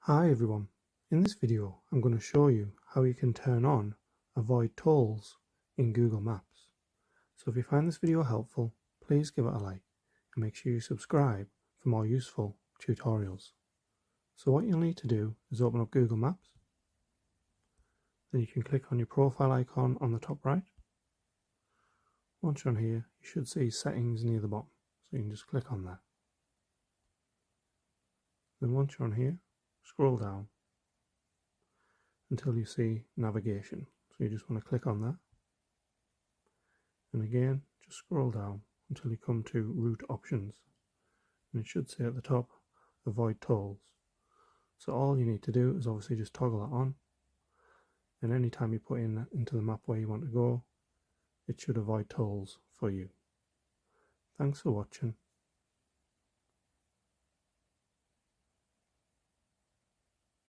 Hi everyone, in this video I'm going to show you how you can turn on avoid tolls in Google Maps. So if you find this video helpful, please give it a like and make sure you subscribe for more useful tutorials. So what you'll need to do is open up Google Maps, then you can click on your profile icon on the top right. Once you're on here, you should see settings near the bottom, so you can just click on that. Then once you're on here, scroll down until you see navigation. So you just want to click on that. And again, just scroll down until you come to route options. And it should say at the top, avoid tolls. So all you need to do is obviously just toggle that on. And anytime you put in into the map where you want to go, it should avoid tolls for you. Thanks for watching.